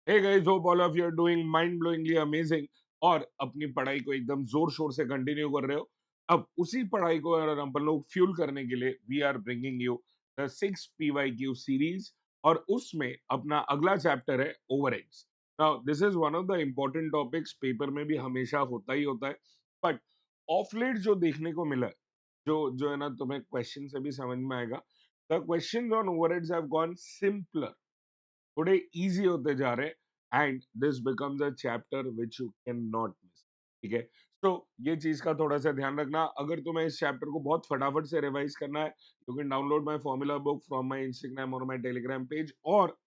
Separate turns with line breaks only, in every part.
Hey guys, hope all of you are doing mind blowingly amazing और अपनी पढ़ाई को एकदम जोर शोर से कंटिन्यू कर रहे हो। अब उसी पढ़ाई को अगर अपन लोग फ्यूल करने के लिए we are bringing you the 6 PYQ series और उसमें अपना अगला चैप्टर है overheads. Now this is one of the important topics, paper में भी हमेशा होता ही होता है, बट ऑफ लेट जो देखने को मिला है, जो जो है ना, तुम्हें क्वेश्चन से भी समझ में आएगा। The questions on overheads have gone simpler, थोड़े इजी होते जा रहे हैं and this becomes a chapter which you can not miss. ठीक है, तो ये चीज का थोड़ा सा ध्यान रखना। अगर तुम्हें इस चैप्टर को बहुत फटाफट से रिवाइज करना है, you can download my formula book from my Instagram और माय टेलीग्राम पेज, और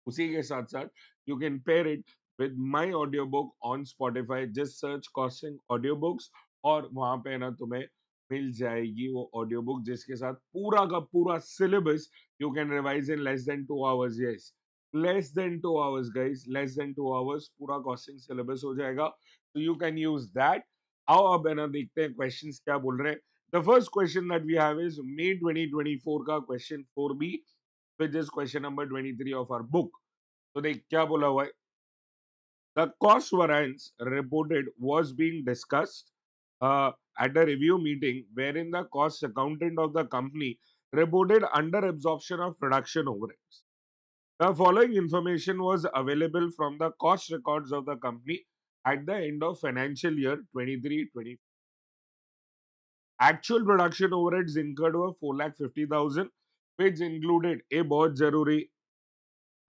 उसी के साथ साथ you can pair it with my audio book on Spotify, just search costing audio books, और वहां पे ना तुम्हें मिल जाएगी वो ऑडियो बुक जिसके साथ पूरा का पूरा syllabus you can revise in less than 2 hours. Yes, less than 2 hours guys, less than 2 hours पूरा कॉस्टिंग सिलेबस हो जाएगा, तो यू कैन यूज दैट। आओ अब है ना देखते हैं क्वेश्चंस क्या बोल रहे हैं। The first question that we have is May 2024 का question 4B, which is question number 23 of our book. तो देख क्या बोला हुआ है। The cost variance reported was being discussed at a review meeting wherein the cost accountant of the company reported under absorption of production overheads. The following information was available from the cost records of the company at the end of financial year 23-20. Actual production overheads incurred were 4,50,000, which included a बहुत जरूरी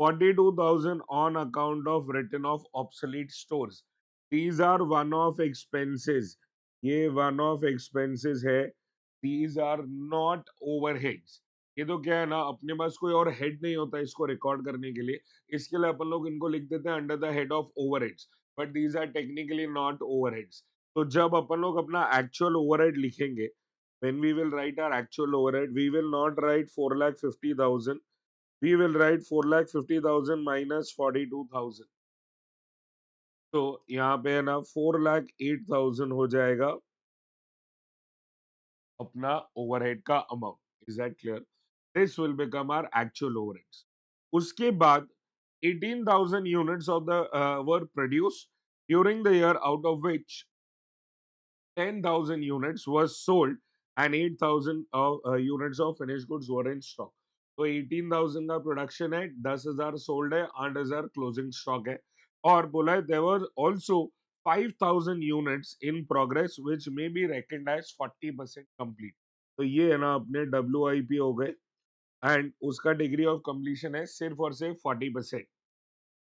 42,000 on account of written off obsolete stores. These are one-off expenses. ये one-off expenses है. These are not overheads. ये तो क्या है ना, अपने पास कोई और हेड नहीं होता इसको रिकॉर्ड करने के लिए, इसके लिए अपन लोग इनको लिख देते हैं under the head of overheads, but these are technically not overheads. तो जब अपन लोग अपना एक्चुअल ओवरहेड लिखेंगे, when we will write our actual overhead, we will not write 4,50,000, we will write 4,50,000 minus 42,000। तो यहाँ पे है ना 4,08,000 हो जाएगा अपना ओवरहेड का amount. Is that clear? This will become our actual overheads. उसके बाद 18,000 units of the were produce during the year, out of which 10,000 units was sold and 8,000 units of finished goods were in stock. तो 18,000 का production है, 10,000 sold है, 8,000 closing stock है, और बोला है there were also 5,000 units in progress which may be reckoned as 40% complete. तो ये है ना अपने WIP हो गए, एंड उसका डिग्री ऑफ कंप्लीशन है सिर्फ और सिर्फ 40%।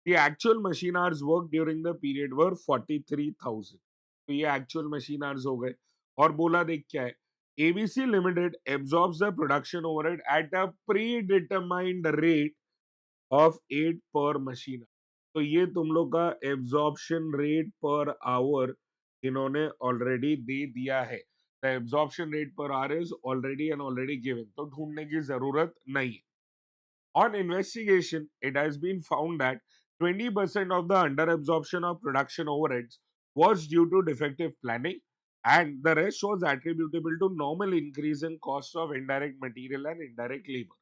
The actual machine hours worked during the period were 43,000। तो ये एक्चुअल मशीन आवर्स हो गए। और बोला देख क्या है, ABC limited absorbs the production overhead at a pre determined rate of 8 पर मशीन। तो ये तुम लोग का एब्जॉर्प्शन रेट पर आवर इन्होंने ऑलरेडी दे दिया है। The absorption rate per hour is already and already given, तो ढूंढने की जरूरत नहीं है। On investigation, it has been found that 20% of the underabsorption of production overheads was due to defective planning, and the rest was attributable to normal increase in cost of indirect material and indirect labor.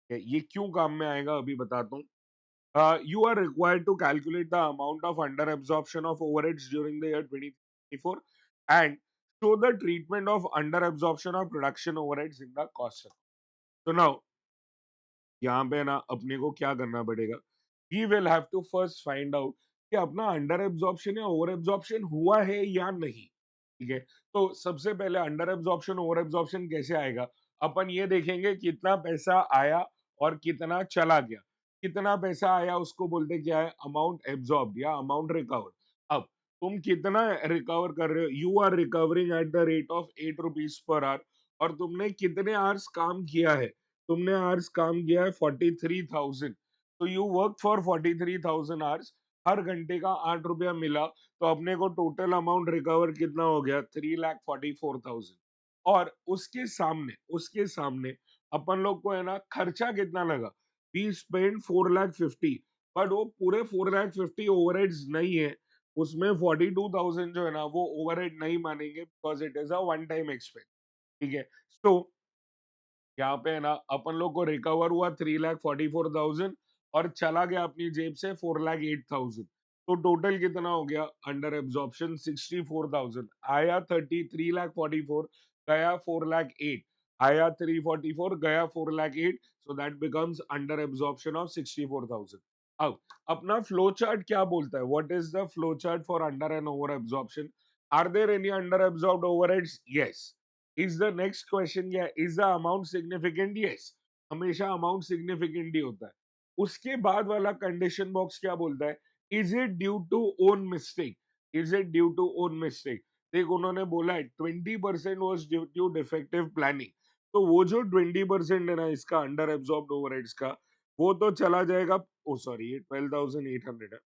ये क्यों काम में आएगा अभी बताता हूँ। You are required to calculate the amount of underabsorption of overheads during the year 2024 and show the treatment of underabsorption of production overheads in the cost. So now यहाँ पे ना अपने को क्या करना पड़ेगा, we will have to first find out कि अपना अंडर एब्जॉर्प्शन या ओवर एब्जॉर्प्शन हुआ है या नहीं। ठीक है, तो सबसे पहले अंडर एब्जॉर्प्शन ओवर एब्जॉर्प्शन कैसे आएगा, अपन ये देखेंगे कितना पैसा आया और कितना चला गया। कितना पैसा आया उसको बोलते क्या है, अमाउंट एब्जॉर्ब या अमाउंट रिकवर्ड। अब तुम कितना रिकवर कर रहे हो, you are recovering at the rate of 8 rupees per hour, और तुमने कितने आवर्स काम किया है, तुमने आवर्स काम किया है 43,000, तो यू वर्क फॉर 43,000 आवर्स, हर घंटे का 8 रुपया मिला, तो अपने को टोटल अमाउंट रिकवर कितना हो गया, 3,44,000। और उसके सामने अपन लोग को है ना खर्चा कितना लगा, वी स्पेंड 4,50,000, बट वो पूरे 4,50,000 ओवरहेड्स नहीं है, उसमें 42,000 जो है ना वो ओवरहेड नहीं मानेंगे, because it is a one time expense. ठीक है, तो यहाँ पे है ना अपन लोग को रिकवर हुआ 3,44,000, और चला गया अपनी जेब से 4,08,000, तो टोटल कितना हो गया अंडर एब्जॉर्प्शन 64,000, आया 33,44,000, गया 4,08,000, आया 344, गया 4,08,000, so that becomes under absorption of 64,000. अब अपना फ्लो चार्ट क्या बोलता है? What is the flow chart for under and over absorption? Are there any under absorbed overheads? Yes. Is the next question क्या है? Is the amount significant? Yes. हमेशा amount significant ही होता है. उसके बाद वाला कंडीशन बॉक्स क्या बोलता है? Is it due to own mistake? Is it due to own mistake? देख उन्होंने बोला है 20% was due to defective planning, तो वो जो 20% है ना इसका अंडर एब्जॉर्ब्ड ओवरहेड्स का, वो तो चला जाएगा. ओ सॉरी, ये 12,800 है.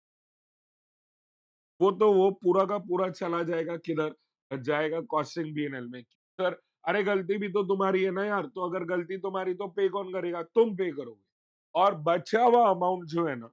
वो पूरा का पूरा चला जाएगा किधर? जाएगा कॉस्टिंग बीएनएल में. सर, अरे गलती भी तो तुम्हारी है ना यार, तो अगर गलती तुम्हारी तो पे कौन करेगा? तुम पे करोगे. और बचा हुआ अमाउंट जो है ना,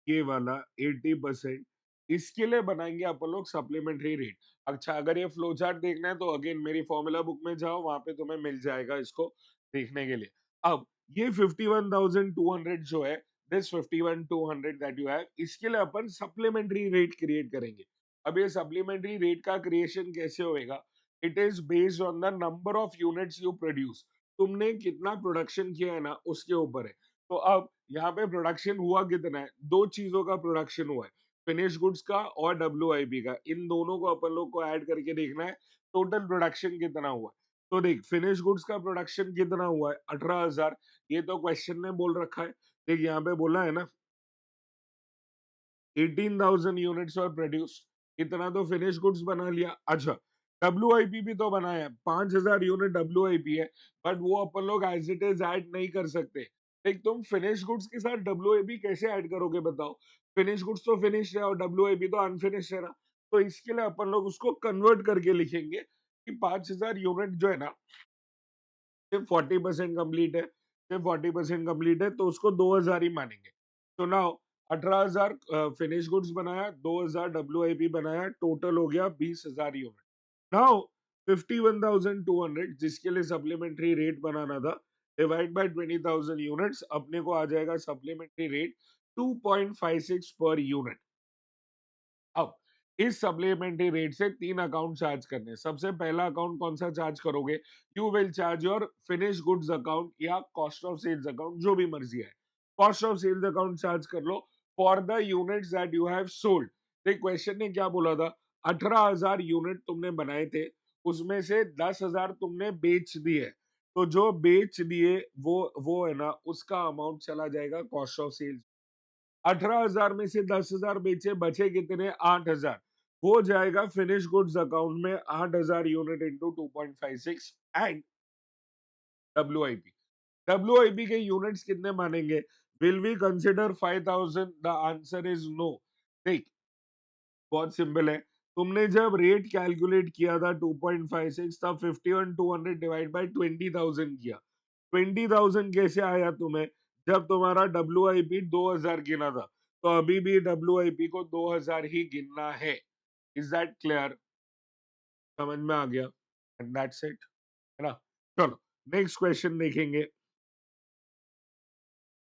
ये वाला 80%, इसके लिए बनाएंगे अपन लोग सप्लीमेंट्री रेट. अच्छा, अगर ये फ्लो चार्ट देखना है तो अगेन मेरी फॉर्मूला बुक में जाओ, वहां पे तुम्हें मिल जाएगा इसको देखने के लिए. अब ये 51,200 जो है, दिस 51,200 दैट यू हैव, इसके लिए अपन सप्लीमेंट्री रेट क्रिएट करेंगे. अब ये सप्लीमेंट्री रेट का क्रिएशन कैसे होएगा? It is based on the number of units you produce. तुमने कितना प्रोडक्शन किया है ना, उसके ऊपर है. तो अब यहाँ पे प्रोडक्शन हुआ कितना है? दो चीजों का प्रोडक्शन हुआ है, फिनिश गुड्स का और डब्ल्यूआईपी का. इन दोनों को अपन लोग को ऐड करके देखना है टोटल प्रोडक्शन कितना हुआ है. तो देख, फिनिश गुड्स का प्रोडक्शन कितना हुआ है? 18,000. ये तो क्वेश्चन में बोल रखा है. देख यहाँ पे बोला है ना 18,000 यूनिट्स और प्रोड्यूस्ड, इतना तो फिनिश गुड्स बना लिया. अच्छा, डब्ल्यूआईपी भी तो बनाया है, 5,000 यूनिट डब्ल्यूआईपी है, बट वो अपन लोग एज इट इज ऐड नहीं कर सकते. देख, तुम फिनिश गुड्स के साथ डब्ल्यूआईपी कैसे ऐड करोगे बताओ? फिनिश गुड्स तो फिनिश है और डब्ल्यूआईपी तो अनफिनिश है ना. तो इसके लिए अपन लोग उसको कन्वर्ट करके लिखेंगे कि 5,000 यूनिट जो है ना, सिर्फ 40% कंप्लीट है, सिर्फ 40% कंप्लीट है, तो उसको 2,000 ही मानेंगे. तो नाउ 18,000 फिनिश गुड्स बनाया, 2,000 डब्ल्यूआईपी बनाया, टोटल हो गया 20,000 यूनिट. नाउ 51,200 जिसके लिए सप्लीमेंट्री रेट बनाना था, डिवाइड बाय 20,000 यूनिट्स, अपने को आ जाएगा सप्लीमेंट्री रेट 2.56 पर यूनिट. अब इस सप्लीमेंट्री रेट से तीन अकाउंट चार्ज करने. सबसे पहला अकाउंट कौन सा चार्ज करोगे? You will charge your finish goods account या कॉस्ट ऑफ सेल्स अकाउंट, जो भी मर्जी है. Cost of sales account charge कर लो for the units that you have sold. देख, क्वेश्चन ने क्या बोला था? 18,000 यूनिट तुमने बनाए थे, उसमें से 10,000 तुमने बेच दिए. तो जो बेच दिए वो है ना, उसका अमाउंट चला जाएगा कॉस्ट ऑफ सेल्स. 18,000 में से 10,000 बेचे, बचे कितने? 8,000. वो जाएगा फिनिश गुड्स अकाउंट में. 8,000 unit into 2.56 and WIP. WIP के यूनिट्स कितने मानेंगे? Will we consider 5,000? The answer is no. देख, बहुत सिंपल है. तुमने जब रेट कैलकुलेट किया था 2.56, तब 51,200 डिवाइड बाय 20,000 किया. 20,000 कैसे आया तुम्हें? जब तुम्हारा डब्ल्यूआईपी 2,000 गिना था, तो अभी भी डब्ल्यूआईपी को 2,000 ही गिनना है. Is that clear? समझ में आ गया? एंड दैट्स इट, है ना. चलो नेक्स्ट क्वेश्चन देखेंगे.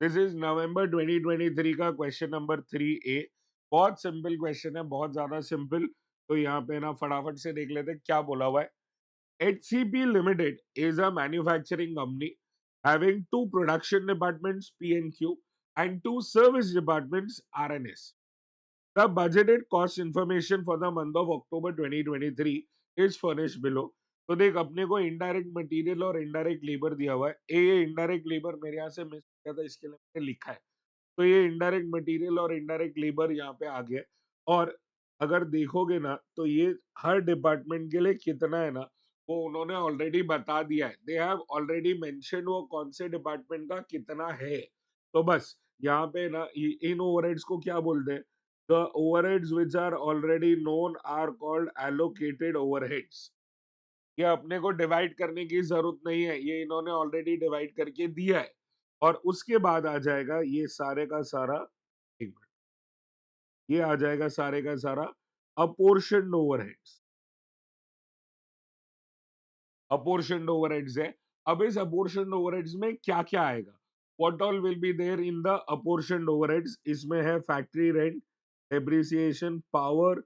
दिस इज नवंबर 2023 का क्वेश्चन नंबर 3A. बहुत सिंपल क्वेश्चन है, बहुत ज्यादा सिंपल. तो यहाँ पे ना फटाफट से देख लेते हैं क्या बोला हुआ है. HCP Limited is a manufacturing company having two production departments P&Q and two service departments RNS. The budgeted cost information for the month of October 2023 is furnished below. तो देख, अपने को इनडायरेक्ट मटेरियल और इनडायरेक्ट लेबर दिया हुआ है. ये indirect labour मेरे यहाँ से मिस किया था, इसके लिए मैंने लिखा है. तो ये इनडायरेक्ट मटेरियल और इनडायरेक्ट लेबर यहाँ पे आ गया. और अगर देखोगे ना, तो ये हर डिपार्टमेंट के लिए कितना है ना, वो उन्होंने ऑलरेडी बता दिया है. दे हैव ऑलरेडी मेंशन वो कौन से डिपार्टमेंट का कितना है. तो बस यहाँ पे ना इन ओवरहेड्स को क्या बोलते हैं? The overheads which are already known are called allocated overheads. ये अपने को डिवाइड करने की जरूरत नहीं है, ये इन्होंने ऑलरेडी डिवाइड करके दिया है. और उसके बाद आ जाएगा ये सारे का सारा, एक मिनट, ये आ जाएगा सारे का सारा अपोर्शन्ड ओवरहेड्स. अपोर्शन्ड ओवरहेड्स है. अब इस अपोर्शन्ड ओवरहेड्स में क्या क्या आएगा? What all will be there in the apportioned overheads, इसमें है factory rent, depreciation, power,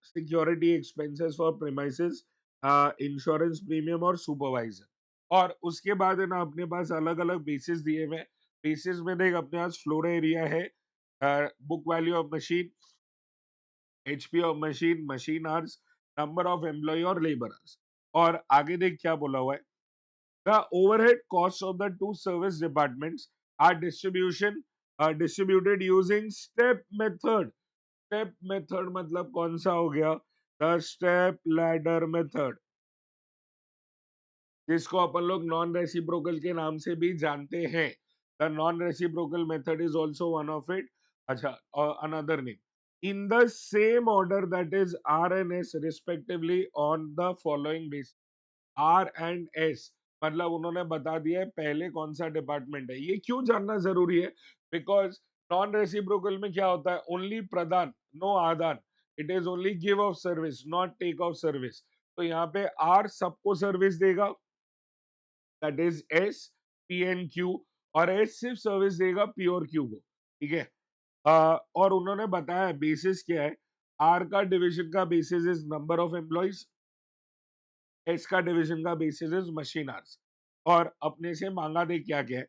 security expenses for premises, insurance premium और सुपरवाइजर। और उसके बाद है ना अपने पास अलग अलग बेसिस दिए हुए हैं। बेसिस में देख अपने पास फ्लोर एरिया है, book value of machine, HP of machine, machine hours, number of employ और लेबर आवर्स। और आगे देख क्या बोला हुआ है, the overhead cost of the two service departments are distributed using step method. Step method मतलब कौन सा हो गया, द स्टेप लैडर मेथड, जिसको अपन लोग नॉन रेसिप्रोकल के नाम से भी जानते हैं। The non reciprocal method is also one of it. अच्छा, another name in the same order that is R N S respectively on the following base. R and S मतलब उन्होंने बता दिया है पहले कौन सा डिपार्टमेंट है। ये क्यों जानना जरूरी है, बिकॉज नॉन रेसिप्रोकल में क्या होता है, ओनली प्रदान, नो आदान। It is only give of service, not take of service. तो यहाँ पे आर सबको सर्विस देगा, that is S, P and Q, और एस सिर्फ सर्विस देगा पी और क्यू को। ठीक है। और उन्होंने बताया बेसिस क्या है, आर का डिवीजन का basis is number of employees, S का डिवीजन का बेसिस इज मशीन आवर्स। और अपने से मांगा दे क्या क्या है,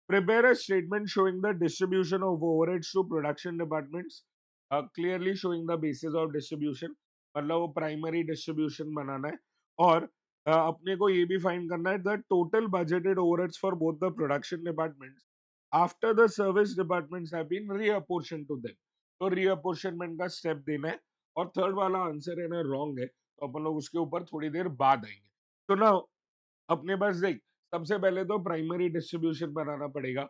prepare a statement showing the distribution of overheads to production departments, clearly showing the basis of distribution, मतलब वो प्राइमरी डिस्ट्रीब्यूशन बनाना है। और अपने को ये भी फाइंड करना है the total budgeted overheads for both the production departments after the service departments have been reapportion to them. तो रीअपोर्शनमेंट का स्टेप देना है। और थर्ड वाला आंसर है ना रॉन्ग है, तो अपन लोग उसके ऊपर थोड़ी देर बाद आएंगे। तो ना अपने पास देख, सबसे पहले तो प्राइमरी डिस्ट्रीब्यूशन बनाना पड़ेगा।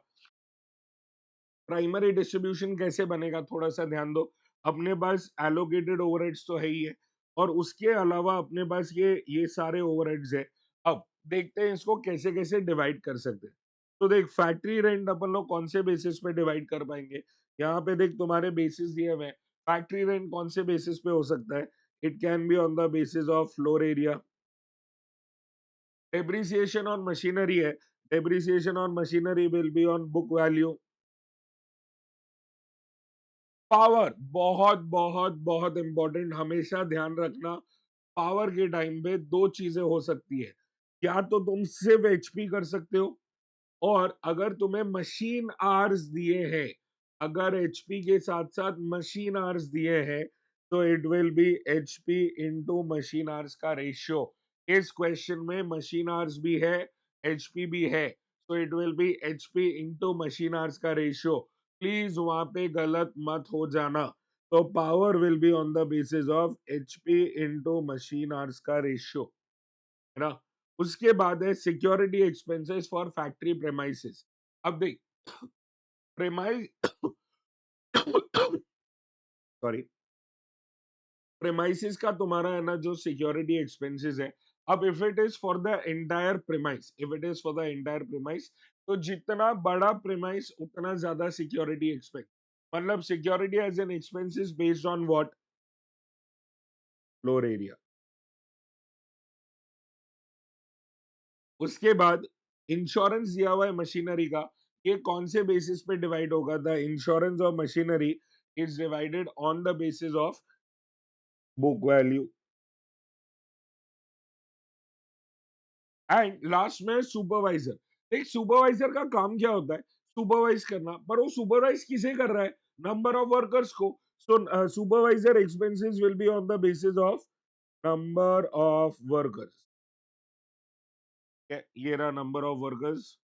प्राइमरी डिस्ट्रीब्यूशन कैसे बनेगा, थोड़ा सा ध्यान दो। अपने पास एलोकेटेड ओवरहेड्स तो है ही है, और उसके अलावा अपने पास ये सारे ओवरहेड्स है। अब देखते हैं इसको कैसे कैसे डिवाइड कर सकते हैं। तो देख, फैक्ट्री रेंट अपन लोग कौन से बेसिस पे डिवाइड कर पाएंगे, यहाँ पे देख तुम्हारे बेसिस दिए हुए हैं। फैक्ट्री रेंट कौन से बेसिस पे हो सकता है, it can be on the basis of floor area. Depreciation on machinery है, depreciation on machinery will be on book value. Power बहुत बहुत बहुत इंपॉर्टेंट, हमेशा ध्यान रखना। पावर के टाइम पे दो चीजें हो सकती है, या तो तुम सिर्फ एचपी कर सकते हो, और अगर तुम्हें मशीन आवर्स दिए हैं, अगर एचपी के साथ साथ मशीन आवर्स दिए हैं, तो it will be HP into machine hours का रेशियो। इस क्वेश्चन में मशीन आवर्स भी है, एचपी भी है, तो it will be HP into machine hours का रेशियो। प्लीज वहां पे गलत मत हो जाना। तो power will be on the basis of HP into machine hours का रेशियो, है ना। उसके बाद है security expenses for factory premises. अब देख, प्रेमाइस सॉरी, प्रेमाइसेस का तुम्हारा है ना जो सिक्योरिटी एक्सपेंसेस है। अब if it is for the entire premise, if it is for the entire premise, तो जितना बड़ा प्रेमाइस उतना ज्यादा सिक्योरिटी एक्सपेंस। मतलब security as an expenses based on what, floor area. उसके बाद इंश्योरेंस दिया हुआ है मशीनरी का, ये कौन से बेसिस पे डिवाइड होगा, the insurance of machinery is divided on the basis of book value. And last में सुपरवाइजर। एक सुपरवाइजर का काम क्या होता है, सुपरवाइज करना, पर वो सुपरवाइज किसे कर रहा है, नंबर ऑफ वर्कर्स को। So supervisor expenses will be on the basis of number of workers. ये रहा number of workers,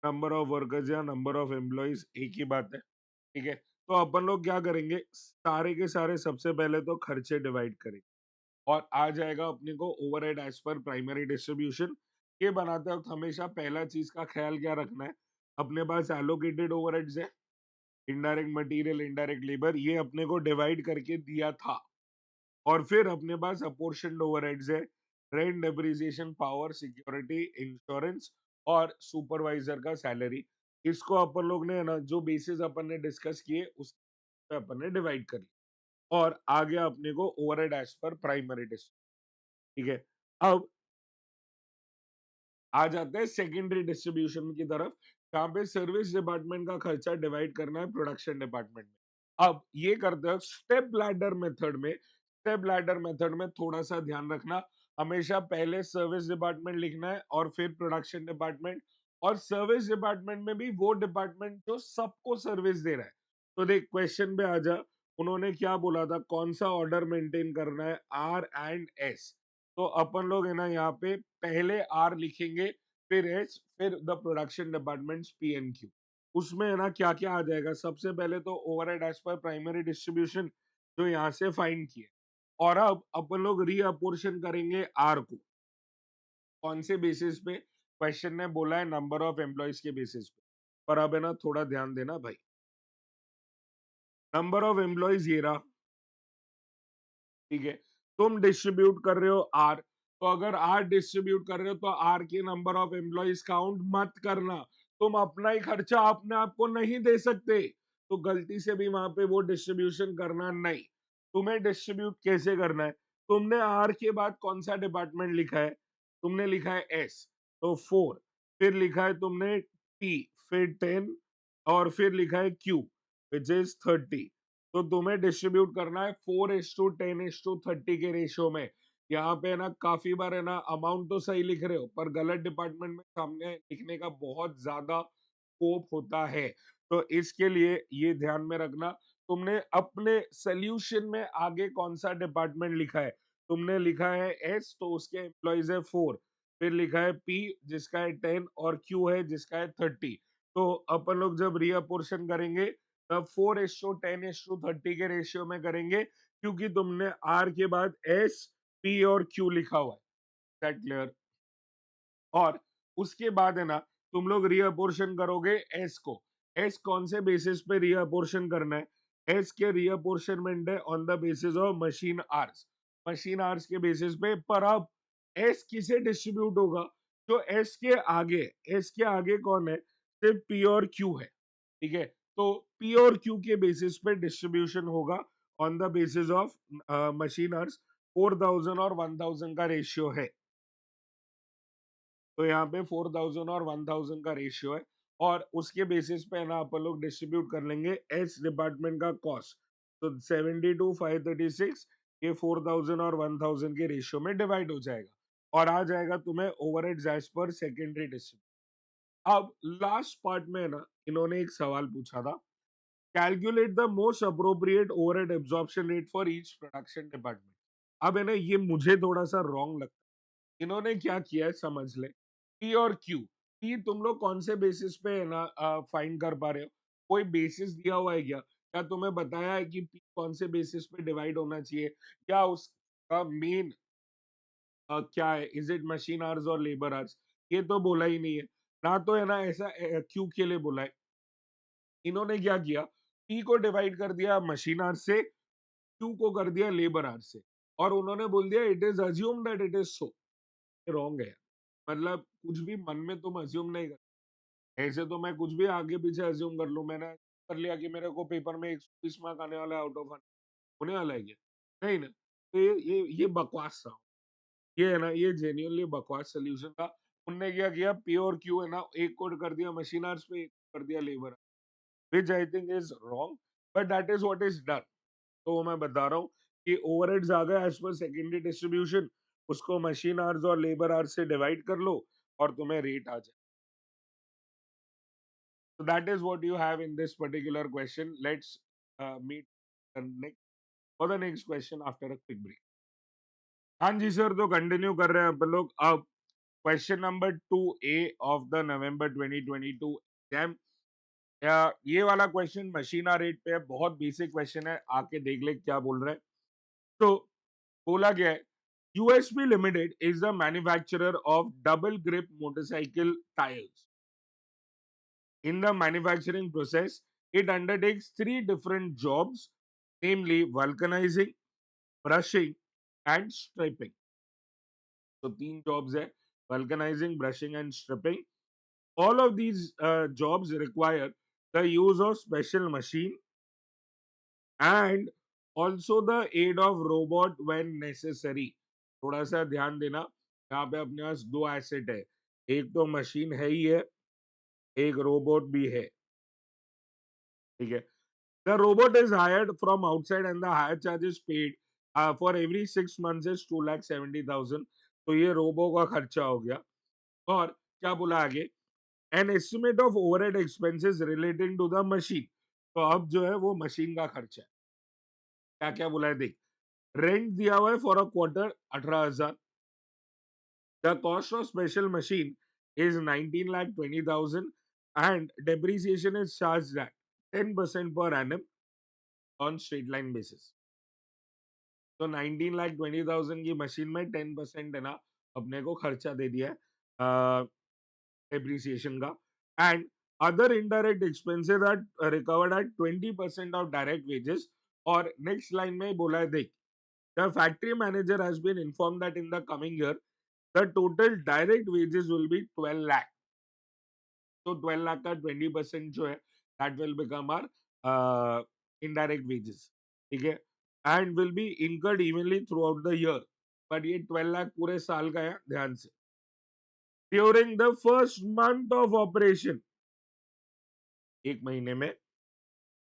number of workers या नंबर ऑफ एम्प्लॉइज एक ही बात है। ठीक है। तो अपन लोग क्या करेंगे, सारे के सारे सबसे पहले तो खर्चे डिवाइड करेंगे, और आ जाएगा अपने को overhead as per primary distribution. ये बनाते वक्त हमेशा पहला चीज का ख्याल क्या रखना है, अपने पास एलोकेटेड ओवरहेड्स है, इनडायरेक्ट मटेरियल, इनडायरेक्ट लेबर, ये अपने को डिवाइड करके दिया था। और फिर अपने पास अपोर्शन्ड ओवरहेड्स है, rent, depreciation, power, security, insurance और सुपरवाइजर का सैलरी। इसको अपन लोग ने है ना जो बेसिस अपन ने डिस्कस किए उस पे अपन ने डिवाइड कर लिया, और आ गया अपने को overhead as per primary distribution. ठीक है। अब आ जाते हैं सेकेंडरी डिस्ट्रीब्यूशन की तरफ, जहाँ पे सर्विस डिपार्टमेंट का खर्चा डिवाइड करना है प्रोडक्शन डिपार्टमेंट में। अब ये करते हो स्टेप लैडर मेथड में। स्टेप लैडर मेथड में थोड़ा सा ध्यान रखना, हमेशा पहले सर्विस डिपार्टमेंट लिखना है और फिर प्रोडक्शन डिपार्टमेंट। और सर्विस डिपार्टमेंट में भी वो डिपार्टमेंट जो सबको सर्विस दे रहा है। तो देख क्वेश्चन पे आ जा, उन्होंने क्या बोला था, कौन सा ऑर्डर मेंटेन करना है, आर एंड एस। तो अपन लोग है ना यहाँ पे पहले आर लिखेंगे, फिर एच, फिर the production department P and Q. उसमें है ना क्या क्या आ जाएगा, सबसे पहले तो overhead as per primary distribution, जो यहाँ से फाइंड किए। और अब अपन लोग रीअपोर्शन करेंगे आर को, कौन से बेसिस पे, क्वेश्चन ने बोला है नंबर ऑफ एम्प्लॉयज के बेसिस पे। पर अब है ना थोड़ा ध्यान देना भाई, नंबर ऑफ एम्प्लॉयज ये रहा, ठीक है। तुम डिस्ट्रीब्यूट कर रहे हो आर, तो अगर आर डिस्ट्रीब्यूट कर रहे हो तो आर के नंबर ऑफ एम्प्लॉयज काउंट मत करना। तुम अपना ही खर्चा अपने आप को नहीं दे सकते, तो गलती से भी वहां पे वो डिस्ट्रीब्यूशन करना नहीं। तुम्हें डिस्ट्रीब्यूट कैसे करना है, तुमने आर के बाद कौन सा डिपार्टमेंट लिखा है, तुमने लिखा है एस, तो 4, फिर लिखा है तुमने टी, फिर 10, और फिर लिखा है क्यू विच इज 30। तो तुम्हें डिस्ट्रीब्यूट करना है 4:10:30 के रेशियो में। यहाँ पे ना काफी बार है ना अमाउंट तो सही लिख रहे हो, पर गलत डिपार्टमेंट में सामने लिखने का बहुत ज्यादा स्कोप होता है। तो इसके लिए ये ध्यान में रखना, तुमने अपने सोल्यूशन में आगे कौन सा डिपार्टमेंट लिखा है। तुमने लिखा है एस, तो उसके एम्प्लॉइज है 4, फिर लिखा है पी जिसका है 10, और क्यू है जिसका है 30। तो अपन लोग जब रीअपोर्शन करेंगे तब 4:10:30 के रेशियो में करेंगे, क्योंकि तुमने आर के बाद एस, पी और क्यू लिखा हुआ है। That clear. और उसके बाद है ना तुम लोग रीअपोर्शन करोगे एस को। एस कौन से बेसिस पे रीअपोर्शन करना है, एस के रीअपोर्शनमेंट है on the basis of machine hours, machine hours के बेसिस पे। पर अब एस किसे डिस्ट्रीब्यूट होगा, जो एस के आगे, एस के आगे कौन है, सिर्फ पी और क्यू है, ठीक है। तो पी और क्यू के बेसिस पे डिस्ट्रीब्यूशन होगा on the basis of machine hours. 4000 और 1000 का रेशियो है, तो यहाँ पे 4000 और 1000 का रेशियो है। और उसके बेसिस पे ना अपन लोग डिस्ट्रीब्यूट कर लेंगे एच डिपार्टमेंट का कॉस्ट। तो 72/536 ये 4000 और 1000 के रेशियो में डिवाइड हो जाएगा, और आ जाएगा तुम्हें overheads as per secondary distribution. अब लास्ट पार्ट में है ना इन्होंने एक सवाल पूछा था, calculate the most appropriate overhead absorption rate for each production department. अब है ना ये मुझे थोड़ा सा रॉन्ग लगता है। इन्होंने क्या किया है समझ ले, पी और क्यू, पी तुम लोग कौन से बेसिस पे है ना फाइंड कर पा रहे हो, कोई बेसिस दिया हुआ है क्या तुम्हें बताया है कि पी कौन से बेसिस पे डिवाइड होना चाहिए, या उसका मेन क्या है, इज इट मशीन आवर्स और लेबर आवर्स, ये तो बोला ही नहीं है। ना तो है ना ऐसा क्यू के लिए बोला है। इन्होंने क्या किया, पी को डिवाइड कर दिया मशीन आवर्स से, क्यू को कर दिया लेबर आवर्स से, और उन्होंने बोल दिया it is assume that it is so. Wrong है, मतलब कुछ भी मन में तुम अज्यूम नहीं कर, ऐसे तो मैं कुछ भी आगे पीछे अज्यूम कर लूं। मैंने कर लिया कि मेरे को पेपर में 120 मार्क आने वाला है, आउट ऑफ होने वाला है क्या, नहीं ना। तो ये बकवास था, ये है ना ये जेन्युइनली बकवास सोल्यूशन था। उनने क्या किया, पी और क्यू है ना एक कोड कर दिया मशीन आवर्स पे, एक कर दिया labour, which I think is wrong, but that is what is done. तो मैं बता रहा हूँ कि ओवरहेड्स आ गए एज पर सेकेंडरी डिस्ट्रीब्यूशन, उसको मशीन आवर्स और लेबर आवर्स से डिवाइड कर लो और तुम्हें रेट आ जाए। So that is what you have in this particular question. Let's meet the next for the next question after a quick break. हाँ जी sir, तो continue कर रहे हैं अपन लोग अब question number 2A of the November 2022 exam. ये वाला question मशीना रेट पे है, बहुत बेसिक क्वेश्चन है, आके देख ले क्या बोल रहे हैं। तो बोला गया है, USP limited is the manufacturer of double grip motorcycle tyres. In the manufacturing process, it undertakes three different jobs, namely vulcanizing, brushing, and stripping. So, तीन jobs है, vulcanizing, brushing, and stripping. All of these jobs require the use of special machine and also the aid of robot when necessary. थोड़ा सा ध्यान देना, यहाँ पे अपने पास दो एसेट है, एक तो मशीन है ही है, एक रोबोट भी है, ठीक है। The robot is hired from outside and the higher charges paid for every 6 months is 2,70,000। तो ये रोबो का खर्चा हो गया। और क्या बोला आगे, an estimate of overhead expenses relating to the machine. तो अब जो है वो मशीन का खर्चा है। क्या क्या बोला है देख, रेंट दिया हुआ है for a quarter 18,000। The cost of special machine is 19,20,000 and depreciation is charged at 10% per annum on straight line basis। तो 19,20,000 की मशीन में 10% है ना अपने को खर्चा दे दिया है डेप्रिसिएशन का। And other indirect expenses are recovered at 20% of direct wages. और नेक्स्ट लाइन में बोला है देख, the factory manager has been inform that in the coming year the total direct wages will be 12 lakh. तो 12 लाख का 20% जो है that will become our indirect wages, ठीक है। And will be incurred evenly throughout the year. But ये 12 लाख पूरे साल का है, ध्यान से। During the first month of operation, एक महीने में,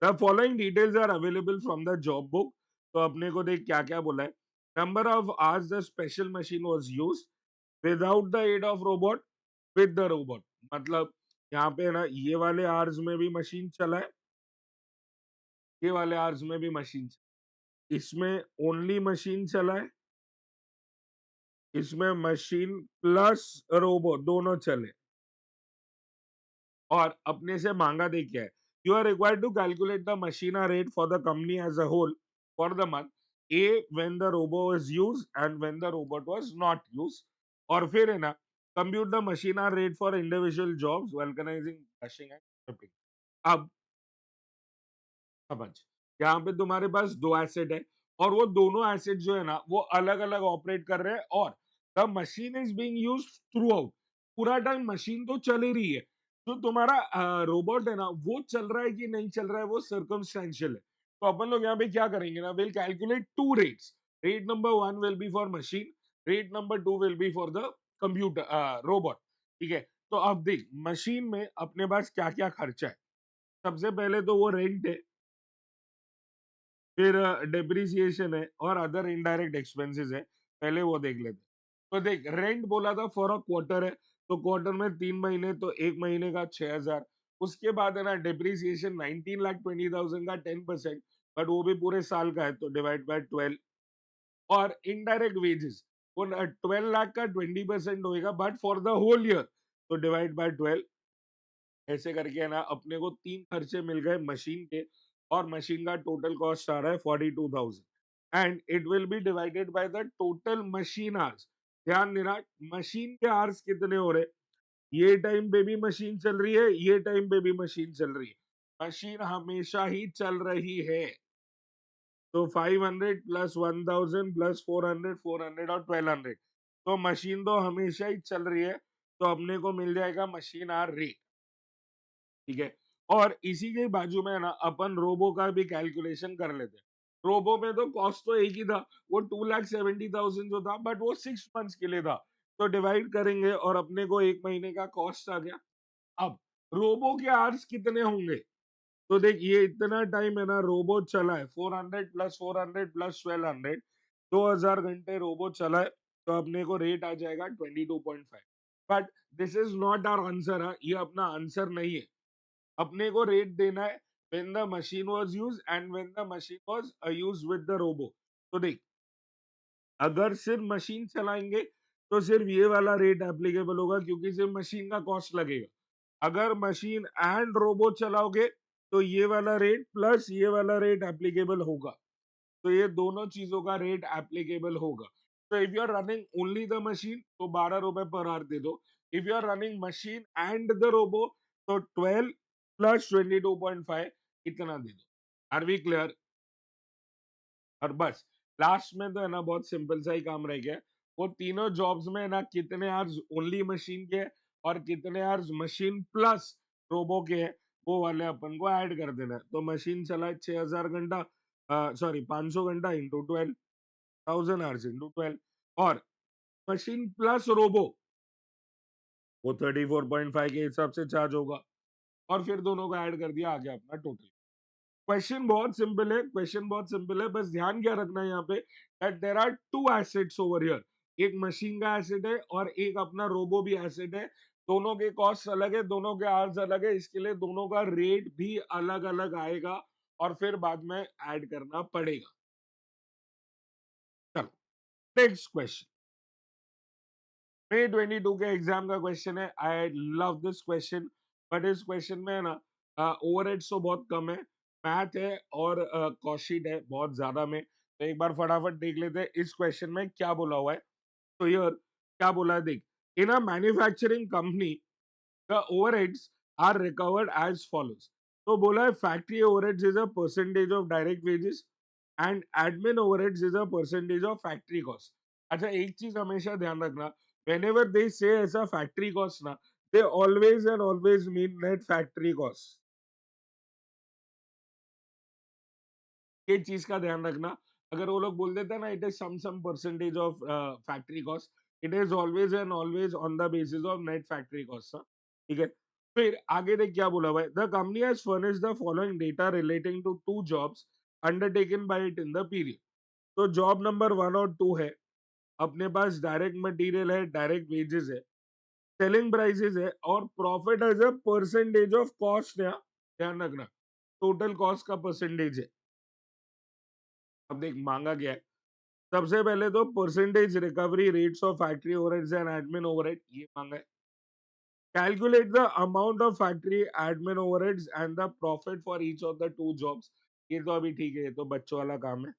the following details are available from the job book. तो अपने को देख क्या क्या बोला है, number of hours the special machine was used without the aid of robot, with the robot. मतलब यहाँ पे ना ये वाले आवर्स में भी मशीन चला है, ये वाले आवर्स में भी मशीन, इसमें ओनली मशीन चला है, इसमें मशीन प्लस रोबोट दोनों चले। और अपने से मांगा दे क्या है, you are required to calculate the machine rate for the company as a whole for the month a when the robot was used and when the robot was not used. और फिर है ना compute the machine rate for individual jobs vulcanising brushing and stripping. अब समझ, यहाँ पे तुम्हारे पास दो एसेट है और वो दोनों एसेट जो है ना वो अलग अलग ऑपरेट कर रहे हैं और the machine is being used through out. पूरा टाइम मशीन तो चल ही रही है। तो तुम्हारा रोबोट है ना वो चल रहा है कि नहीं चल रहा है वो सर्कमस्टेंशियल है। तो अपन लोग यहाँ पे क्या करेंगे ना, will calculate two rates. Rate number one will be for machine, rate number two will be for the computer robot, ठीक है। तो अब देख मशीन में अपने पास क्या क्या खर्चा है। सबसे पहले तो वो रेंट है, फिर डेप्रिसिएशन है और अदर इनडायरेक्ट एक्सपेंसेस है। पहले वो देख लेते हैं। तो देख रेंट बोला था फॉर अ क्वार्टर है, तो क्वार्टर में 3 महीने तो एक महीने का 6,000। उसके बाद है ना डेप्रिसिएशन 19,20,000 का 10%, बट वो भी पूरे साल का है तो डिवाइड बाय 12। और इनडायरेक्ट वेजेस वो 12 लाख का 20% होएगा but for the whole year, तो डिवाइड बाय 12। ऐसे करके है ना अपने को तीन खर्चे मिल गए मशीन के। और मशीन का टोटल कॉस्ट आ रहा है 42,000 and it will be divided by the total machine hours. ध्यान देना मशीन के आवर्स कितने हो रहे, ये टाइम पे भी मशीन चल रही है, ये टाइम पे भी मशीन चल रही है, मशीन हमेशा ही चल रही है। तो 500 प्लस 1,000 प्लस 400, 400 और 1,200, तो मशीन तो हमेशा ही चल रही है। तो अपने को मिल जाएगा मशीन आर रेट, ठीक है। और इसी के बाजू में है ना अपन रोबो का भी कैलकुलेशन कर लेते हैं। रोबो में तो कॉस्ट तो एक ही था, वो 2,70,000 जो था, बट वो 6 मंथ्स के लिए था। तो डिवाइड करेंगे और अपने को एक महीने का कॉस्ट आ गया। अब रोबो के आवर्स कितने होंगे, तो देख ये इतना टाइम है ना रोबो चला है, 400 प्लस 400 प्लस 1,200, 2,000 घंटे रोबो चला है। तो अपने को रेट आ जाएगा 22.5। But this is not our answer है, ये अपना आंसर नहीं है। अपने को रेट देना है when the machine was used and when the machine was used with the robo। तो देख अगर सिर्फ मशीन चलाएंगे तो सिर्फ ये वाला रेट एप्लीकेबल होगा क्योंकि सिर्फ मशीन का कॉस्ट लगेगा। अगर मशीन एंड रोबो चलाओगे तो ये वाला रेट प्लस ये वाला रेट एप्लीकेबल होगा। तो ये दोनों चीजों का रेट एप्लीकेबल होगा। तो if you are running only the machine तो 12 रुपए पर आवर दे दो। If you are running machine and the robo तो 12 प्लस 22.5 इतना दे दो। Are we clear? और बस लास्ट में तो है ना बहुत सिंपल सा ही काम रह गया। वो तीनों जॉब्स में है ना कितने आवर्स ओनली मशीन के हैं और कितने आवर्स मशीन प्लस रोबो के हैं, वो वाले अपन को ऐड कर देना है। तो मशीन चला है 6,000 घंटा, सॉरी 500 घंटा इंटू 12, 1,000 आवर्स इंटू 12। और मशीन प्लस रोबो वो 34.5 के हिसाब से चार्ज होगा, और फिर दोनों को ऐड कर दिया, आ गया अपना टोटल। क्वेश्चन बहुत सिंपल है, क्वेश्चन बहुत सिंपल है, बस ध्यान क्या रखना है यहाँ पे, that there are two assets over here. एक मशीन का एसेट है और एक अपना रोबो भी एसेट है। दोनों के कॉस्ट अलग है, दोनों के आवर्स अलग है, इसके लिए दोनों का रेट भी अलग अलग आएगा और फिर बाद में ऐड करना पड़ेगा। चलो, नेक्स्ट क्वेश्चन, May 22 के एग्जाम का क्वेश्चन है। I love this question, but इस क्वेश्चन में है ना ओवरहेड्स तो बहुत कम है, मैथ है और कॉशीट है बहुत ज्यादा में। तो एक बार फटाफट देख लेते हैं इस क्वेश्चन में क्या बोला हुआ है। तो यार क्या बोला है देख, in a manufacturing company the overheads are recovered as follows. तो बोला है factory overheads is a percentage of direct wages and admin overheads is a percentage of factory cost. अच्छा, एक चीज हमेशा ध्यान रखना, whenever they say ऐसा factory cost ना, they always and always mean net factory cost. ये चीज का ध्यान रखना। अगर वो लोग बोल देते हैं ना it is some percentage of factory cost, it is always and always on the basis of net factory cost. ठीक है, फिर आगे देख क्या बोला हुआ है, the company has furnished the following data relating to two jobs undertaken by it in the period. तो जॉब नंबर 1 और 2 है, अपने पास डायरेक्ट मटेरियल है, डायरेक्ट वेजेस है, सेलिंग प्राइसेस है और profit as a percentage of cost है। ध्यान रखना, टोटल कॉस्ट का परसेंटेज है। अब देख मांगा गया है, सबसे पहले तो percentage recovery rates of factory overheads and admin overhead, ये मांगा है। Calculate the amount of factory admin overheads and the profit for each of the to jobs, ये तो अभी ठीक है, ये तो बच्चों वाला काम है।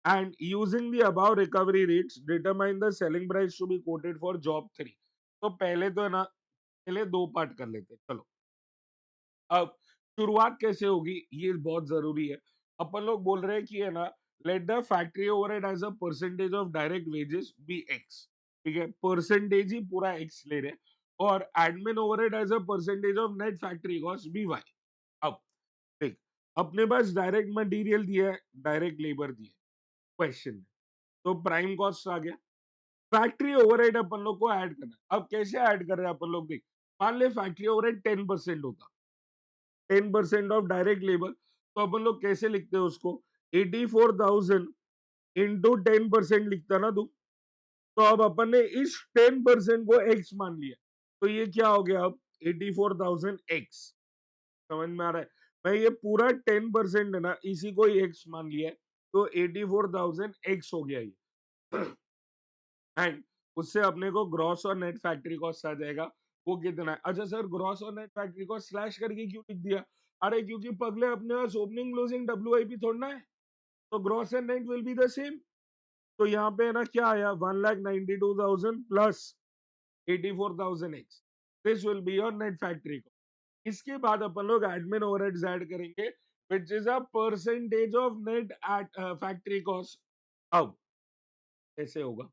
And using the above recovery rates determine the selling price to be quoted for job 3। तो पहले तो है ना, पहले दो पार्ट कर लेते हैं, चलो। अब शुरुआत कैसे होगी ये बहुत जरूरी है। अपन लोग बोल रहे हैं कि है ना, let the factory overhead as a percentage of direct wages be X. ठीक है, परसेंटेज ही पूरा एक्स ले रहे हैं, और admin overhead as a percentage of net factory cost be Y. अब देख, अपने पास डायरेक्ट मटेरियल दिया है, डायरेक्ट लेबर दिया है क्वेश्चन में, तो प्राइम कॉस्ट आ गया। फैक्ट्री ओवरहेड अपन लोग को ऐड करना है। अब कैसे ऐड कर रहे हैं अपन लोग, देख मान ले फैक्ट्री ओवरहेड 10% होता, 10% ऑफ डायरेक्ट लेबर, तो अपन लोग कैसे लिखते हैं उसको, 84,000 इंटू 10% लिखता ना तू। तो अब अपन ने इस 10% को एक्स मान लिया, तो ये क्या हो गया अब, 84,000 एक्स। समझ में आ रहा है, मैं ये पूरा 10% है ना, इसी को ही एक्स मान लिया है, तो 84,000 एक्स हो गया ये। एंड उससे अपने को ग्रॉस और नेट फैक्ट्री कॉस्ट आ जाएगा, वो कितना है। अच्छा सर, ग्रॉस और नेट फैक्ट्री कॉस्ट स्लैश करके क्यों लिख दिया, अरे क्योंकि पगले अपने पास ओपनिंग क्लोजिंग डब्ल्यूआईपी थोड़ना है, तो gross and net will be the same. तो यहाँ पे है ना क्या आया, 1,92,000 plus 84,000 x, this will be your net factory cost. इसके बाद अपन लोग एडमिन ओवरहेड्स ऐड करेंगे, which is a percentage of net at factory cost. अब कैसे होगा,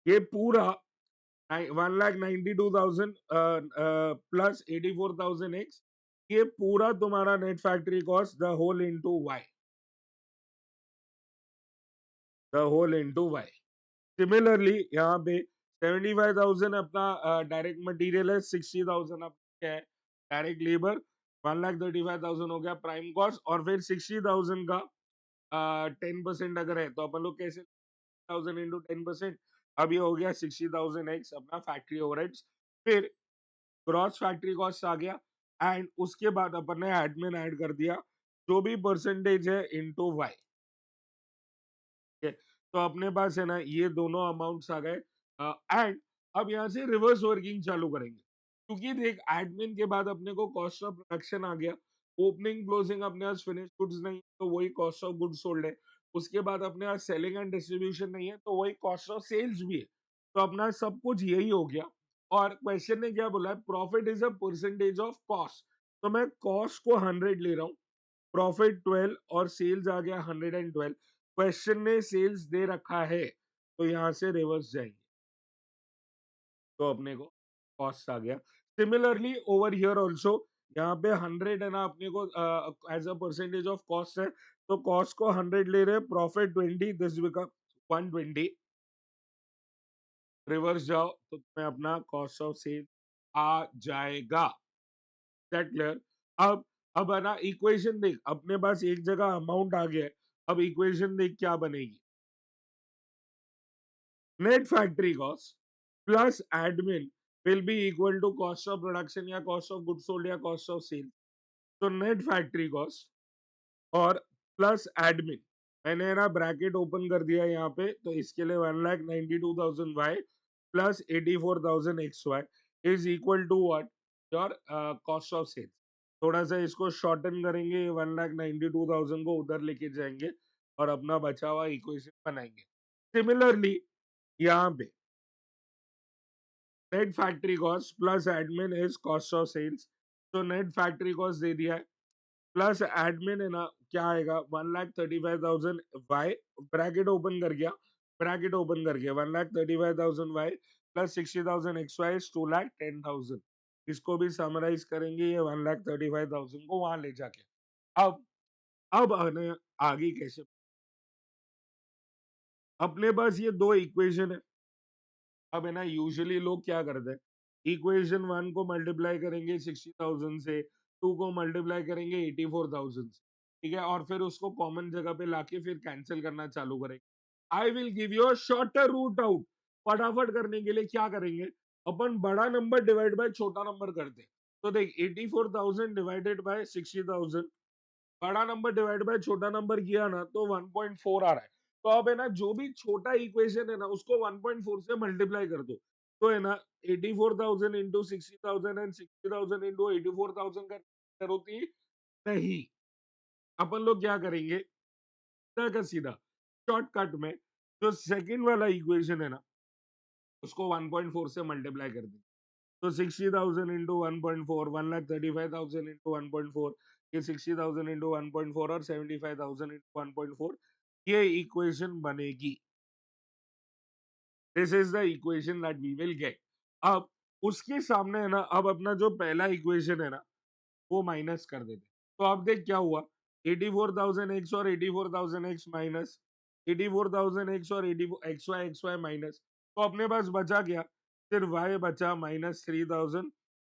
ये पूरा 1,92,000 प्लस 84,000 एक्स, ये पूरा तुम्हारा net factory cost the whole into Y, the whole into Y. Similarly यहाँ पे 75,000 अपना डायरेक्ट मटेरियल है, 60,000 अपना क्या है, डायरेक्ट लेबर, 1,35,000 हो गया प्राइम कॉस्ट, और फिर 60,000 का 10% अगर है तो अपन लोग कैसे, 1000 इंटू 10%, अब ये हो गया 60,000 एक्स अपना फैक्ट्री ओवरहेड्स। फिर ग्रॉस फैक्ट्री कॉस्ट आ गया, एंड उसके बाद अपन ने एडमिन ऐड कर दिया, जो भी परसेंटेज है इनटू वाई। ठीक है, तो अपने पास है ना ये दोनों अमाउंट्स आ गए। एंड अब यहाँ से रिवर्स वर्किंग चालू करेंगे, क्योंकि देख एडमिन के बाद अपने को कॉस्ट ऑफ प्रोडक्शन आ गया, ओपनिंग क्लोजिंग अपने पास फिनिश गुड्स नहीं है, तो वही कॉस्ट ऑफ गुड्स सोल्ड है। उसके बाद अपने पास सेलिंग एंड डिस्ट्रीब्यूशन नहीं है, तो वही कॉस्ट ऑफ सेल्स भी है। तो अपना सब कुछ यही हो गया। और क्वेश्चन ने क्या बोला है, profit is a percentage of cost, तो मैं कॉस्ट को 100 ले रहा हूँ, प्रॉफिट 12 और सेल्स आ गया 112। क्वेश्चन ने सेल्स दे रखा है, तो यहां से रिवर्स जाएंगे, तो अपने को कॉस्ट आ गया। सिमिलरली ओवर हियर ऑल्सो, यहाँ पे 100 है ना अपने को as a percentage of cost है, तो कॉस्ट को 100 ले रहे हैं, प्रॉफिट 20, दिस बिकम 120। रिवर्स जाओ तो तुम्हें अपना कॉस्ट ऑफ सेल आ जाएगा। That clear? अब अब है ना, इक्वेशन देख, अपने पास एक जगह अमाउंट आ गया है। अब इक्वेशन देख क्या बनेगी। Net factory cost plus admin will be equal to cost of production या कॉस्ट ऑफ गुड सोल्ड या कॉस्ट ऑफ सेल। तो नेट फैक्ट्री कॉस्ट और प्लस एडमिन, मैंने ना ब्रैकेट ओपन कर दिया यहाँ पे, तो इसके लिए 1,92,000 Y plus 84,000 X Y is equal to what, your cost of sale. थोड़ा सा इसको शॉर्टन करेंगे, 1,92,000 को उधर लेके जाएंगे और अपना बचा हुआ इक्वेशन बनाएंगे। सिमिलरली यहाँ पे net factory cost plus admin is cost of sales, तो नेट फैक्ट्री कॉस्ट दे दिया है प्लस एडमिन है ना, क्या आएगा 1,35,000 वाई, ब्रैकेट ओपन कर गया, ब्रैकेट ओपन करके 1,35,000 वाई प्लस 60,000 एक्स वाई 2,10,000। इसको भी समराइज करेंगे, ये 1,35,000 को वहां ले जाके। अब अब आगे कैसे, अपने पास ये दो इक्वेशन है। अब है ना, यूजुअली लोग क्या करते हैं, इक्वेशन वन को मल्टीप्लाई करेंगे 60,000 से, टू को मल्टीप्लाई करेंगे 84,000 से, ठीक है, और फिर उसको कॉमन जगह पे लाके फिर कैंसिल करना चालू करेंगे। I will give you a shorter route out. फटाफट करने के लिए क्या करेंगे, अपन बड़ा नंबर डिवाइड बाय छोटा नंबर करते हैं। तो देख 84,000 डिवाइडेड बाय 60,000, बड़ा नंबर डिवाइड बाय छोटा नंबर किया ना तो 1.4 आ रहा है। तो अब है ना, जो भी छोटा इक्वेशन है ना उसको 1.4 से मल्टीप्लाई कर दो, तो है ना 84,000 इंटू 60,000 एंड 60,000 इंटू 84,000 का आंसर होती है नहीं। अपन लोग क्या करेंगे, सीधा का सीधा शॉर्टकट में जो सेकंड वाला इक्वेशन है ना उसको 1.4 से मल्टीप्लाई कर देंगे। तो 60,000 इंटू 1.4, 1,35,000 इंटू 1.4, ये 60,000 इंटू 1.4 और 75,000 इंटू 1.4, ये इक्वेशन बनेगी। This is the equation that we will get. अब उसके सामने है ना, अब अपना जो पहला इक्वेशन है ना वो माइनस कर देते। तो अब देख क्या हुआ, 84,000 और 84,000 माइनस 84,000 और 80 एक्स वाई माइनस, तो अपने पास बचा क्या, सिर्फ वाई बचा -3,000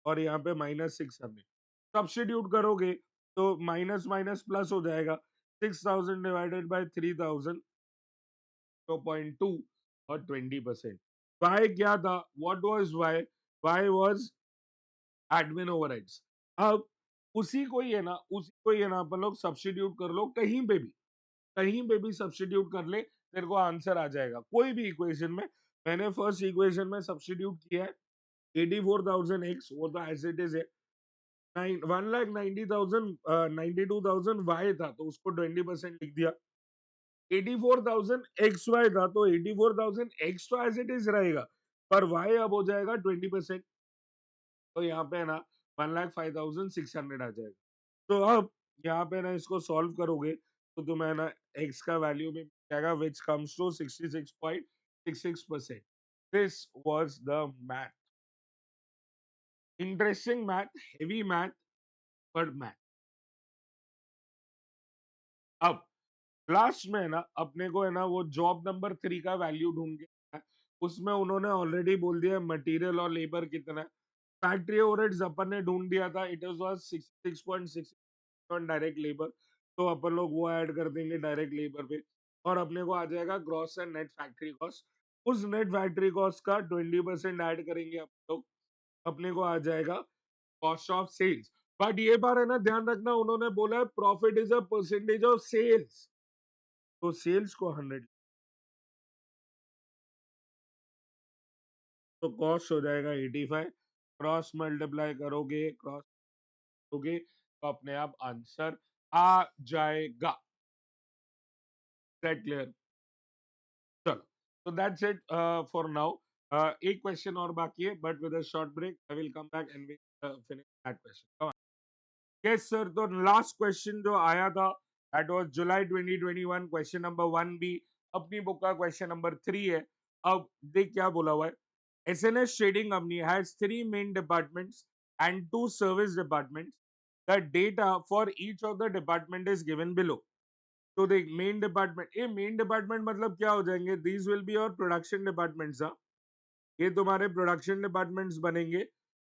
और यहाँ पे -600। सब्स्टिट्यूट करोगे तो माइनस माइनस प्लस हो जाएगा, 6,000 डिवाइडेड बाय 3,000, 0.2 और 20%। वाई क्या था, what was Y, Y was admin overheads. अब उसी को ही है ना, उसी को ही है ना, अपन लोग सब्स्टिट्यूट कर लो, कहीं पे भी, कहीं पे भी सब्स्टिट्यूट कर ले, तेरे को आंसर आ जाएगा कोई भी इक्वेशन में। मैंने फर्स्ट इक्वेशन में सब्स्टिट्यूट किया है 84,000 एक्स, वो तो एज इट इज है। 1,90,000 92,000 वाई था तो उसको 20% लिख दिया। 84,000 एक्स वाई था तो 84,000 एक्स तो एज इट इज रहेगा, पर वाई अब हो जाएगा 20%। तो यहाँ पे है ना 1,05,600 आ जाएगा। तो अब यहाँ पे ना इसको सॉल्व करोगे तो तुम्हें ना x का वैल्यू में जाएगा which comes to 66.66%। This was the math, interesting math, heavy math, but math. अब लास्ट में है ना, अपने को है ना वो जॉब नंबर 3 का वैल्यू ढूंढ के, उसमें उन्होंने ऑलरेडी बोल दिया मटेरियल और लेबर कितना है। फैक्ट्री ओवरहेड्स अपन ने ढूंढ दिया था, it was 66.6 on direct labour, तो अपन लोग वो ऐड कर देंगे डायरेक्ट लेबर पे, और अपने को आ जाएगा gross and net factory cost. उस नेट फैक्ट्री कॉस्ट का 20% ऐड करेंगे अपन लोग, अपने को आ जाएगा कॉस्ट ऑफ सेल्स। बट ये बार है ना ध्यान रखना, उन्होंने बोला है profit is a percentage of sales, तो सेल्स को 100, तो कॉस्ट हो जाएगा 85, क्रॉस मल्टीप्लाई करोगे, क्रॉस करोगे तो अपने आप आंसर आ जाएगा। That clear? चलो, तो दैट्स इट फॉर नाउ। एक क्वेश्चन और बाकी है, but with a short break I will come back and we finish that question. Yes sir, तो लास्ट क्वेश्चन जो आया था that was July 2021, question number 1 B, अपनी बुक का क्वेश्चन नंबर 3 है। अब देख क्या बोला हुआ है, SNS trading company has 3 main departments and 2 service departments, the data for each of the department is given below. तो देख मेन डिपार्टमेंट, ये मेन डिपार्टमेंट मतलब क्या हो जाएंगे, these will be your production departments. ये तुम्हारे प्रोडक्शन डिपार्टमेंट्स बनेंगे।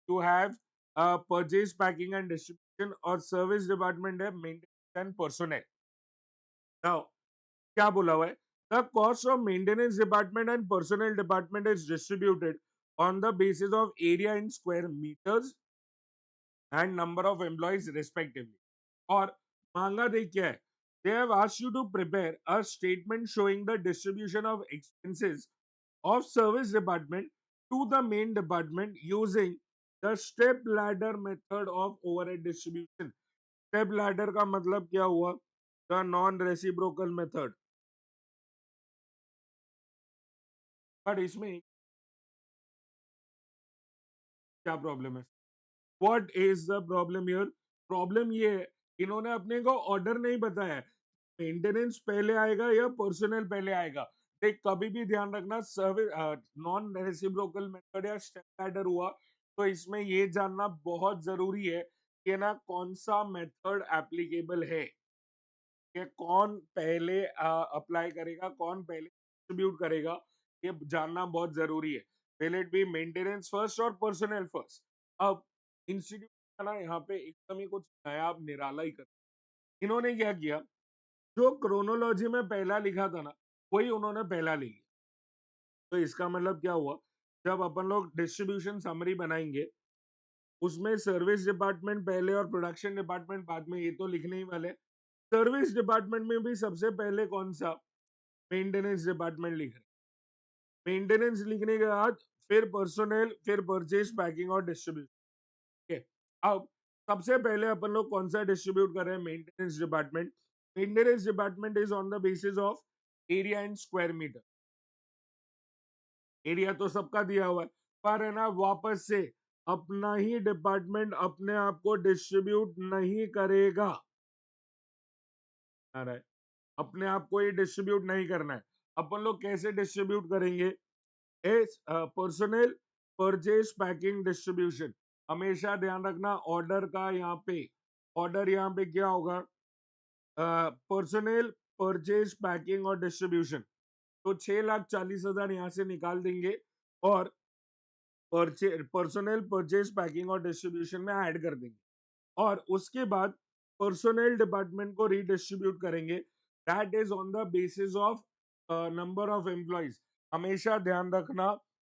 To have purchase packing and distribution, और सर्विस डिपार्टमेंट है मेंटेनेंस एंड पर्सनल। नाउ क्या बोला हुआ है? The cost of maintenance department and personnel department is distributed on the basis of area in square metres and number of employees respectively. और मांगा देख क्या है? They have asked you to prepare a statement showing the distribution of expenses of service department to the main department using the step ladder method of overhead distribution. Step ladder का मतलब क्या हुआ? The non reciprocal method. But इसमें क्या problem है? What is the problem here? Problem ये है, इन्होंने अपने को ऑर्डर नहीं बताया है, मेंटेनेंस पहले आएगा या पर्सनल पहले आएगा। देख, कभी भी ध्यान रखना, सर्विस नॉन रेसिप्रोकल मेथड या स्टेप लैडर हुआ तो इसमें ये जानना बहुत जरूरी है कि ना कौन सा मेथड एप्लीकेबल है, कि कौन पहले अप्लाई करेगा, कौन पहले डिस्ट्रीब्यूट करेगा, ये जानना बहुत जरूरी है। Will it be maintenance first और पर्सनल फर्स्ट? अब इंस्टीट्यूट का ना यहाँ पे एकदम ही कुछ नया निराला ही कर, इन्होंने क्या किया, जो क्रोनोलॉजी में पहला लिखा था ना, वही उन्होंने पहला ले लिया। तो इसका मतलब क्या हुआ? जब अपन लोग डिस्ट्रीब्यूशन समरी बनाएंगे, उसमें सर्विस डिपार्टमेंट पहले और प्रोडक्शन डिपार्टमेंट बाद में, ये तो लिखने ही वाले। सर्विस डिपार्टमेंट में भी सबसे पहले कौन सा? मेंटेनेंस डिपार्टमेंट लिख रहे। मेंटेनेंस लिखने के बाद फिर पर्सनल, फिर परचेज पैकिंग और डिस्ट्रीब्यूशन। ठीक है। अब सबसे पहले अपन लोग कौन सा डिस्ट्रीब्यूट कर रहे हैं? Maintenance department. Maintenance department is on the basis of area in square metre. Area तो सबका दिया हुआ है, पर है ना, वापस से अपना ही डिपार्टमेंट अपने आप को डिस्ट्रीब्यूट नहीं करेगा। आ रहा है, अपने आप को ही डिस्ट्रीब्यूट नहीं करना है। अपन लोग कैसे डिस्ट्रीब्यूट करेंगे? S personal, purchase, packing, distribution. हमेशा ध्यान रखना ऑर्डर का, यहाँ पे ऑर्डर यहाँ पे क्या होगा? पर्सनल, परचेज, पैकिंग और डिस्ट्रीब्यूशन। तो 6,40,000 यहाँ से निकाल देंगे और पर्सनल, परचेज, पैकिंग और डिस्ट्रीब्यूशन में ऐड कर देंगे, और उसके बाद पर्सनल डिपार्टमेंट को रीडिस्ट्रीब्यूट करेंगे। That is on the basis of number of employees. हमेशा ध्यान रखना,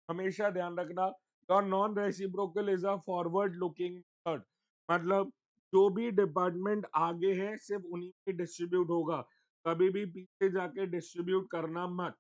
हमेशा ध्यान रखना, your non reciprocal is a forward looking method. मतलब जो भी डिपार्टमेंट आगे है सिर्फ उन्हीं पे डिस्ट्रीब्यूट होगा, कभी भी पीछे जाके डिस्ट्रीब्यूट करना मत।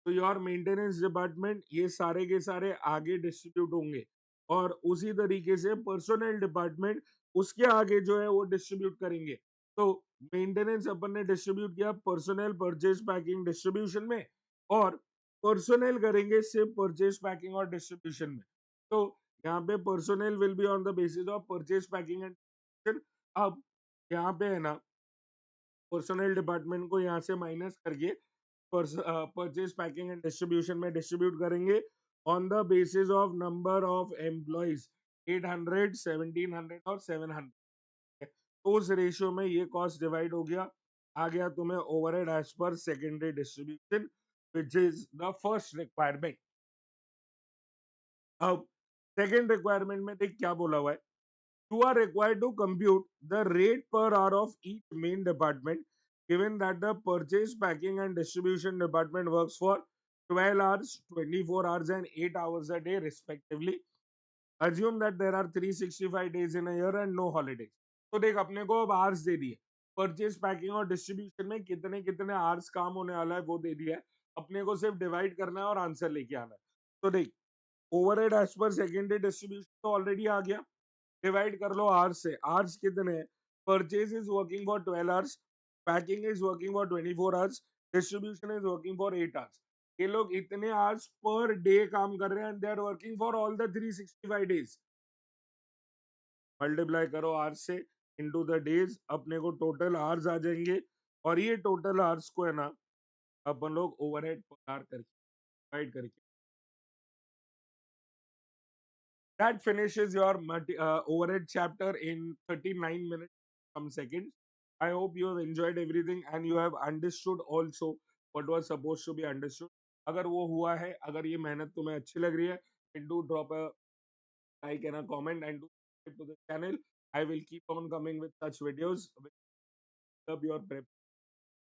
तो योर मेंटेनेंस डिपार्टमेंट ये सारे के सारे आगे डिस्ट्रीब्यूट होंगे, और उसी तरीके से पर्सनल डिपार्टमेंट उसके आगे जो है वो डिस्ट्रीब्यूट करेंगे। तो मेंटेनेंस अपन ने डिस्ट्रीब्यूट किया पर्सनल, परचेज, पैकिंग, डिस्ट्रीब्यूशन में, और पर्सनल करेंगे सिर्फ परचेज, पैकिंग और डिस्ट्रीब्यूशन में। तो यहाँ पे personal will be on the basis of purchase, packing and distribution. अब यहाँ पे है ना, पर्सनल डिपार्टमेंट को यहाँ से माइनस करके परचेज, पैकिंग एंड डिस्ट्रीब्यूशन में डिस्ट्रीब्यूट करेंगे on the basis of number of employees, 800, 1700 और 700। तो उस रेशियो में ये कॉस्ट डिवाइड हो गया। आ गया तुम्हें overhead as per secondary distribution, which is the first requirement. अब सेकेंड रिक्वायरमेंट में देख क्या बोला हुआ है? You are required to compute the rate per hour of each main department, given that the purchase, packing, and distribution department works for 12 hours, 24 hours, and 8 hours a day, respectively. Assume that there are 365 days in a year and no holidays. तो देख, अपने को अब hours दे दिए, purchase, packing और distribution में कितने कितने आवर्स काम होने वाला है वो दे दिया है। अपने को सिर्फ डिवाइड करना है और आंसर लेके आना है। तो देख, overhead as per secondary distribution तो ऑलरेडी आ गया, डिवाइड कर लो आवर्स से। आवर्स कितने हैं? Purchase is working for 12 hours, packing is working for 24 hours, distribution is working for 8 hours. ये लोग इतने आवर्स पर डे काम कर रहे हैं, and they are working for all the 365 days. Multiply करो आवर्स से इनटू द डेज, अपने को टोटल आवर्स आ जाएंगे, और ये टोटल आवर्स को है ना, अपन लोग ओवरहेड पर आवर करके डिवाइड करके, that finishes your overhead chapter in 39 minutes some seconds. I hope you have enjoyed everything and you have understood also what was supposed to be understood. अगर वो हुआ है, अगर ये मेहनत तुम्हें अच्छी लग रही है, then do drop a like and a comment and do subscribe to the channel. I will keep on coming with such videos which help your prep.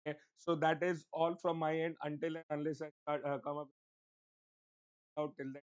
Okay? So that is all from my end until and unless I start, come up out till then.